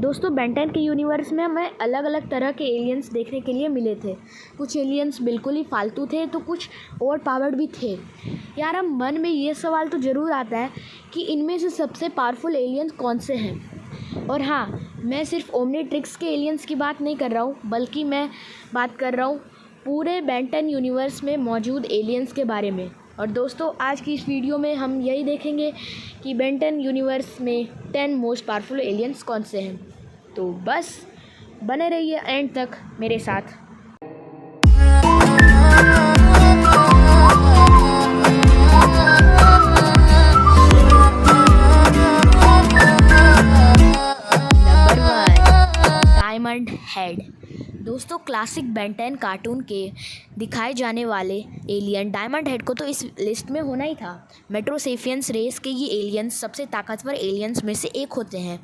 दोस्तों बेंटेन के यूनिवर्स में हमें अलग अलग तरह के एलियंस देखने के लिए मिले थे। कुछ एलियंस बिल्कुल ही फालतू थे तो कुछ ओवर पावर्ड भी थे। यार अब मन में ये सवाल तो ज़रूर आता है कि इनमें से सबसे पावरफुल एलियंस कौन से हैं। और हाँ, मैं सिर्फ ओमनीट्रिक्स के एलियंस की बात नहीं कर रहा हूँ, बल्कि मैं बात कर रहा हूँ पूरे बेंटेन यूनिवर्स में मौजूद एलियंस के बारे में। और दोस्तों आज की इस वीडियो में हम यही देखेंगे कि बेंटेन यूनिवर्स में 10 मोस्ट पावरफुल एलियंस कौन से हैं। तो बस बने रहिए एंड तक मेरे साथ। Diamond head. दोस्तों क्लासिक बेंटेन कार्टून के दिखाए जाने वाले एलियन डायमंड हेड को तो इस लिस्ट में होना ही था। मेट्रोसेफियंस रेस के ये एलियंस सबसे ताकतवर एलियंस में से एक होते हैं।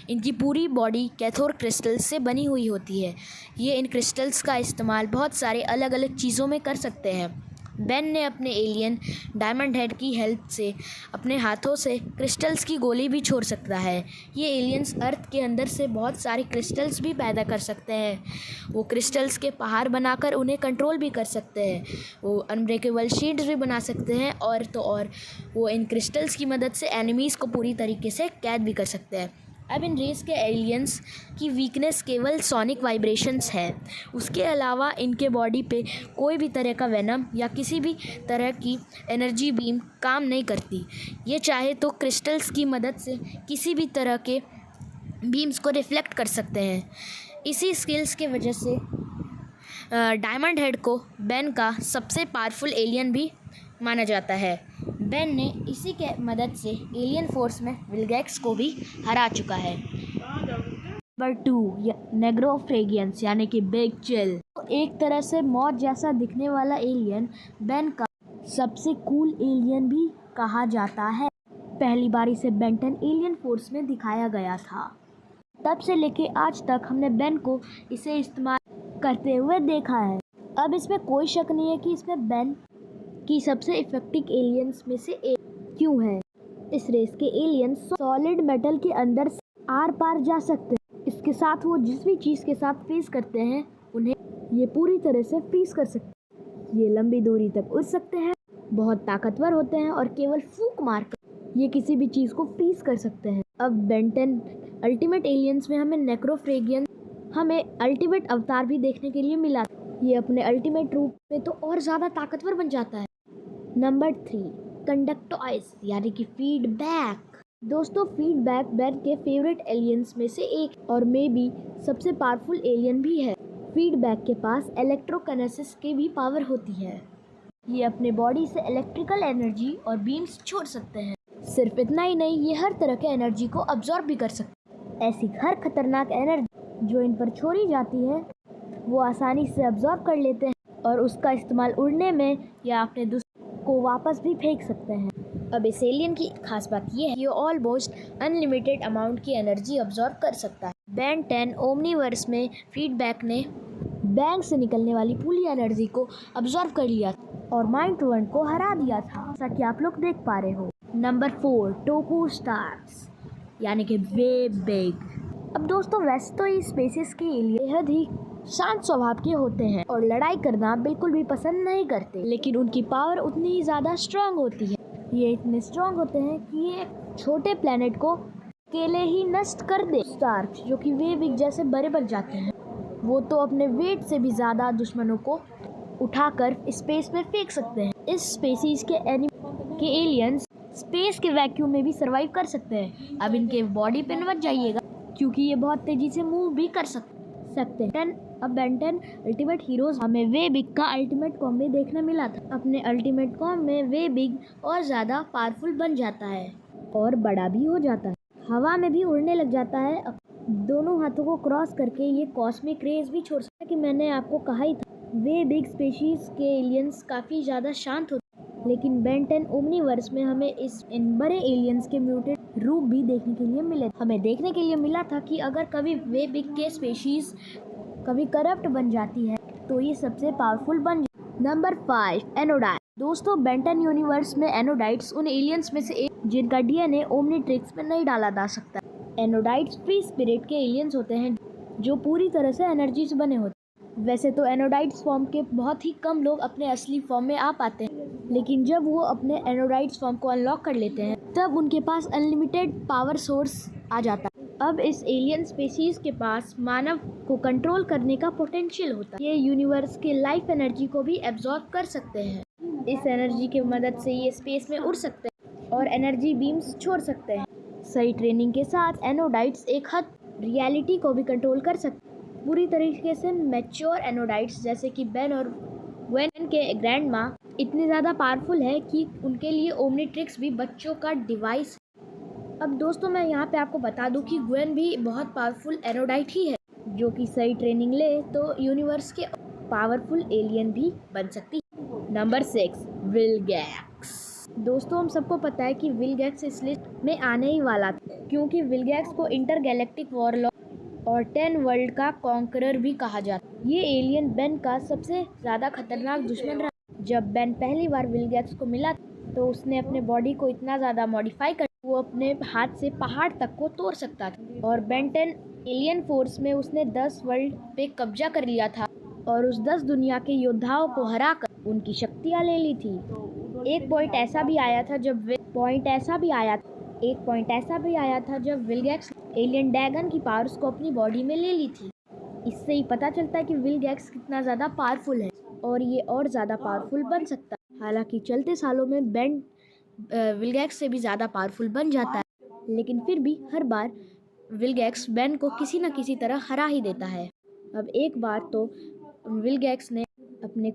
इनकी पूरी बॉडी कैथोड क्रिस्टल्स से बनी हुई होती है। ये इन क्रिस्टल्स का इस्तेमाल बहुत सारे अलग अलग चीज़ों में कर सकते हैं। बेन ने अपने एलियन डायमंड हेड की हेल्प से अपने हाथों से क्रिस्टल्स की गोली भी छोड़ सकता है। ये एलियंस अर्थ के अंदर से बहुत सारे क्रिस्टल्स भी पैदा कर सकते हैं। वो क्रिस्टल्स के पहाड़ बनाकर उन्हें कंट्रोल भी कर सकते हैं। वो अनब्रेकेबल शील्ड्स भी बना सकते हैं और वो इन क्रिस्टल्स की मदद से एनिमीज़ को पूरी तरीके से कैद भी कर सकते हैं। अब इन रेस के एलियंस की वीकनेस केवल सोनिक वाइब्रेशंस है। उसके अलावा इनके बॉडी पे कोई भी तरह का वेनम या किसी भी तरह की एनर्जी बीम काम नहीं करती। ये चाहे तो क्रिस्टल्स की मदद से किसी भी तरह के बीम्स को रिफ्लेक्ट कर सकते हैं। इसी स्किल्स के वजह से डायमंड हेड को बेन का सबसे पावरफुल एलियन भी माना जाता है। बेन ने इसी के मदद से एलियन फोर्स में विलगैक्स को भी हरा चुका है। नंबर 2 नेग्रोफ्रेगियंस यानी कि बिग चिल। तो एक तरह से मौत जैसा दिखने वाला एलियन बेन का सबसे कूल एलियन भी कहा जाता है। पहली बार इसे बेंटेन एलियन फोर्स में दिखाया गया था। तब से लेके आज तक हमने बेन को इसे इस्तेमाल करते हुए देखा है। अब इसमें कोई शक नहीं है कि इसमें बेन की सबसे इफेक्टिव एलियंस में से एक क्यों है। इस रेस के एलियंस सॉलिड मेटल के अंदर से आर पार जा सकते हैं। इसके साथ वो जिस भी चीज़ के साथ फेस करते हैं उन्हें ये पूरी तरह से फ्रीज कर सकते हैं। ये लंबी दूरी तक उड़ सकते हैं, बहुत ताकतवर होते हैं और केवल फूंक मारकर ये किसी भी चीज़ को फ्रीज कर सकते हैं। अब बेंटेन अल्टीमेट एलियंस में हमें अल्टीमेट अवतार भी देखने के लिए मिला। ये अपने अल्टीमेट रूप में तो और ज़्यादा ताकतवर बन जाता है। नंबर 3 कंडक्टॉइस यानी कि फीडबैक। दोस्तों फीडबैक बेन के फेवरेट एलियंस में से एक और मे बी सबसे पावरफुल एलियन भी है। फीडबैक के पास इलेक्ट्रोकिनेसिस की भी पावर होती है। ये अपने बॉडी से इलेक्ट्रिकल एनर्जी और बीम्स छोड़ सकते हैं। सिर्फ इतना ही नहीं, ये हर तरह के एनर्जी को अब्जॉर्ब भी कर सकते हैं। ऐसी हर खतरनाक एनर्जी जो इन पर छोड़ी जाती है वो आसानी से अब्जॉर्ब कर लेते हैं और उसका इस्तेमाल उड़ने में या अपने को वापस भी फेंक सकते हैं। अब इस एलियन की खास बात यह है कि ये ऑलमोस्ट अनलिमिटेड अमाउंट की एनर्जी अब्जॉर्ब कर सकता है। बेन 10 ओमनीवर्स में फीडबैक ने बैंक से निकलने वाली पूरी एनर्जी को अब्जॉर्ब कर लिया और माइंड ट्रूवन को हरा दिया था, जैसा कि आप लोग देख पा रहे हो। नंबर 4 टोकू स्टार्स यानी कि वे बिग। अब दोस्तों वैसे तो ये स्पेसिस के एलियन बेहद ही शांत स्वभाव के होते हैं और लड़ाई करना बिल्कुल भी पसंद नहीं करते, लेकिन उनकी पावर उतनी ही ज़्यादा स्ट्रांग होती है। ये इतने स्ट्रांग होते हैं कि ये एक छोटे प्लेनेट को अकेले ही नष्ट कर दे। स्टार्क जो कि वे बिग जैसे बड़े बन जाते हैं, वो तो अपने वेट से भी ज़्यादा दुश्मनों को उठाकर स्पेस में फेंक सकते हैं। इस स्पेसीज के एलियंस स्पेस के वैक्यूम में भी सर्वाइव कर सकते हैं। अब इनके बॉडी पे मत जाइएगा क्योंकि ये बहुत तेज़ी से मूव भी कर सकते हैं। अब बेंटेन अल्टीमेट हीरोज हमें वे बिग का अल्टीमेट फॉर्म में देखने मिला था। अपने अल्टीमेट फॉर्म में वे बिग और ज़्यादा पावरफुल बन जाता है और बड़ा भी हो जाता है। हवा में भी उड़ने लग जाता है। दोनों हाथों को क्रॉस करके ये कॉस्मिक रेज भी छोड़ सकता है। कि मैंने आपको कहा ही था वे बिग स्पेशीज के एलियंस काफ़ी ज़्यादा शांत होते हैं, लेकिन बेंटेन ओमनीवर्स में हमें इन बड़े एलियंस के म्यूटेड रूप भी देखने के लिए मिले। हमें देखने के लिए मिला था कि अगर कभी वे बिग के स्पेशीज कभी करप्ट बन जाती है तो ये सबसे पावरफुल बन जाती है। नंबर 5 एनोडाइट। दोस्तों बेंटेन यूनिवर्स में एनोडाइट्स उन एलियंस में से एक जिनका डीएनए ओमनीट्रिक्स में नहीं डाला जा सकता। एनोडाइट्स फ्री स्पिरिट के एलियंस होते हैं जो पूरी तरह से एनर्जी से बने होते हैं। वैसे तो एनोडाइट्स फॉर्म के बहुत ही कम लोग अपने असली फॉर्म में आ पाते हैं, लेकिन जब वो अपने एनोडाइट्स फॉर्म को अनलॉक कर लेते हैं तब उनके पास अनलिमिटेड पावर सोर्स आ जाता है। अब इस एलियन स्पीशीज के पास मानव को कंट्रोल करने का पोटेंशियल होता है। ये यूनिवर्स के लाइफ एनर्जी को भी एब्जॉर्ब कर सकते हैं। इस एनर्जी की मदद से ये स्पेस में उड़ सकते हैं और एनर्जी बीम्स छोड़ सकते हैं। सही ट्रेनिंग के साथ एनोडाइट्स एक हद रियलिटी को भी कंट्रोल कर सकते हैं। पूरी तरीके से मैच्योर एनोडाइट्स जैसे कि बेन और ग्वेन के ग्रैंड माँ इतने ज़्यादा पावरफुल है कि उनके लिए ओमनीट्रिक्स भी बच्चों का डिवाइस। अब दोस्तों मैं यहाँ पे आपको बता दूँ कि ग्वेन भी बहुत पावरफुल एनोडाइट ही है, जो कि सही ट्रेनिंग ले तो यूनिवर्स के पावरफुल एलियन भी बन सकती है। Number 6, Vilgax. दोस्तों हम सबको पता है कि विलगैक्स इस लिस्ट में आने ही वाला था, क्योंकि विलगैक्स को इंटरगैलेक्टिक वॉरलॉर्ड और 10 वर्ल्ड का कॉन्करर भी कहा जाता है। ये एलियन बेन का सबसे ज़्यादा खतरनाक दुश्मन रहा। जब बेन पहली बार विलगैक्स को मिला तो उसने अपने बॉडी को इतना ज़्यादा मॉडिफाई कर वो अपने हाथ से पहाड़ तक को तोड़ सकता था। और बेन 10 एलियन फोर्स में उसने 10 वर्ल्ड पे कब्जा कर लिया था और उस 10 दुनिया के योद्धाओं को हराकर उनकी शक्तियाँ ले ली थी। एक पॉइंट ऐसा भी आया था जब विलगैक्स एलियन ड्रैगन की पावर्स को अपनी बॉडी में ले ली थी। इससे ही पता चलता है कि विलगैक्स कितना ज़्यादा पावरफुल है और ये और ज़्यादा पावरफुल बन सकता है। हालांकि चलते सालों में बेन विलगैक्स से भी ज़्यादा पावरफुल बन जाता है, लेकिन फिर भी हर बार विलगैक्स बेन को किसी न किसी तरह हरा ही देता है। अब एक बार तो विलगैक्स ने अपने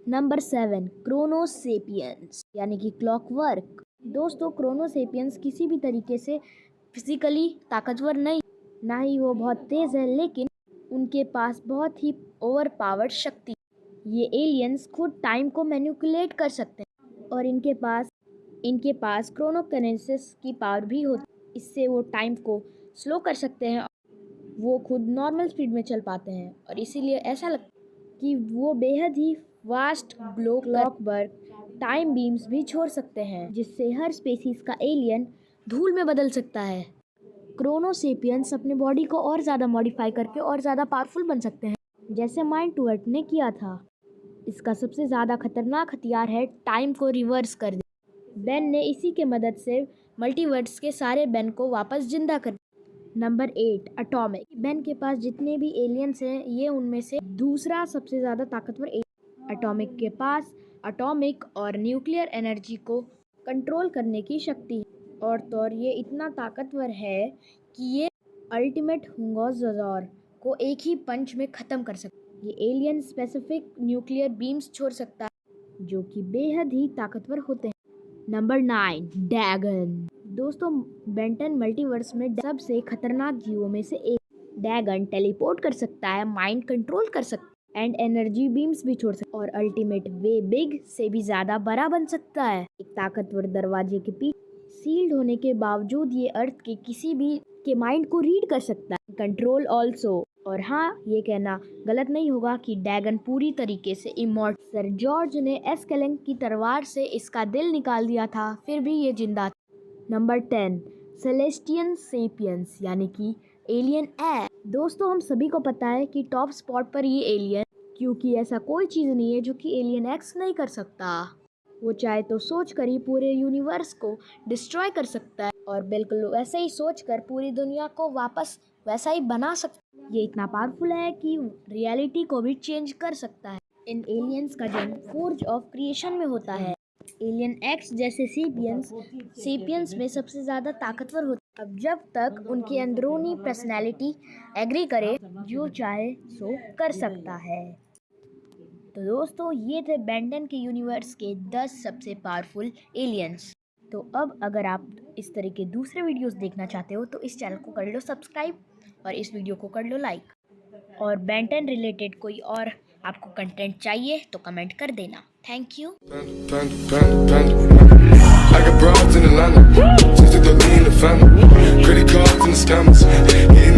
नंबर 7, क्रोनोसेपियंस यानी कि क्लॉकवर्क। दोस्तों क्रोनोसेपियंस किसी भी तरीके से फिजिकली ताकतवर नहीं, ना ही वो बहुत तेज़ है, लेकिन उनके पास बहुत ही ओवर पावर्ड शक्ति। ये एलियंस खुद टाइम को मैनिपुलेट कर सकते हैं और इनके पास क्रोनोकिनेसिस की पावर भी होती है। इससे वो टाइम को स्लो कर सकते हैं। वो खुद नॉर्मल स्पीड में चल पाते हैं और इसीलिए ऐसा लगता है कि वो बेहद ही वास्ट क्लॉकवर्क टाइम बीम्स भी छोड़ सकते हैं, जिससे हर स्पीशीज का एलियन धूल में बदल सकता है। क्रोनोसेपियंस अपने बॉडी को और ज़्यादा मॉडिफाई करके और ज़्यादा पावरफुल बन सकते हैं, जैसे माइंडट्वर्ट ने किया था। इसका सबसे ज़्यादा खतरनाक हथियार है टाइम को रिवर्स कर दे। बेन ने इसी के मदद से मल्टीवर्स के सारे बेन को वापस जिंदा कर दिया। Number 8, atomic. बेन के पास जितने भी एलियंस हैं ये उनमें से दूसरा सबसे ज़्यादा ताकतवर एटॉमिक के पास एटॉमिक और न्यूक्लियर एनर्जी को कंट्रोल करने की शक्ति है और ये इतना ताकतवर है कि ये अल्टीमेट हुंगोज़ोर को एक ही पंच में ख़त्म कर सकता है। ये एलियन स्पेसिफिक न्यूक्लियर बीम्स छोड़ सकता है जो कि बेहद ही ताकतवर होते हैं। Number 9, dragon. दोस्तों बेन 10 मल्टीवर्स में सबसे खतरनाक जीवों में से एक। ड्रैगन टेलीपोर्ट कर सकता है, माइंड कंट्रोल कर सकता है एंड एनर्जी बीम्स भी छोड़ सकता है और अल्टीमेट वे बिग से भी ज़्यादा बड़ा बन सकता है। एक ताकतवर दरवाजे के पीछे सील्ड होने के बावजूद ये अर्थ के किसी भी के माइंड को रीड कर सकता है। Control also. और हाँ, ये कहना गलत नहीं होगा कि ड्रैगन पूरी तरीके से इमॉर्टल। सर जॉर्ज ने एस्केलेंग की तलवार से इसका दिल निकाल दिया था, फिर भी ये जिंदा था। नंबर 10, सेलेस्टियन सेपियंस यानी कि एलियन एक्स। दोस्तों हम सभी को पता है कि टॉप स्पॉट पर ये एलियन, क्योंकि ऐसा कोई चीज़ नहीं है जो कि एलियन एक्स नहीं कर सकता। वो चाहे तो सोच कर ही पूरे यूनिवर्स को डिस्ट्रॉय कर सकता है और बिल्कुल वैसे ही सोच कर पूरी दुनिया को वापस वैसा ही बना सकता है। ये इतना पावरफुल है कि रियलिटी को भी चेंज कर सकता है। इन एलियंस का जन्म फोर्ज ऑफ क्रिएशन में होता है। एलियन एक्स जैसे सेपियंस में सबसे ज़्यादा ताकतवर होते हैं। अब जब तक उनकी अंदरूनी पर्सनैलिटी एग्री करे, जो चाहे सो कर सकता है। तो दोस्तों ये थे बेन 10 के यूनिवर्स के 10 सबसे पावरफुल एलियंस। तो अब अगर आप इस तरह के दूसरे वीडियोस देखना चाहते हो तो इस चैनल को कर लो सब्सक्राइब और इस वीडियो को कर लो लाइक। और बेन 10 रिलेटेड कोई और आपको कंटेंट चाहिए तो कमेंट कर देना। Thank you. I got broads in Atlanta, just to the lean the family, credit cards and the scammers.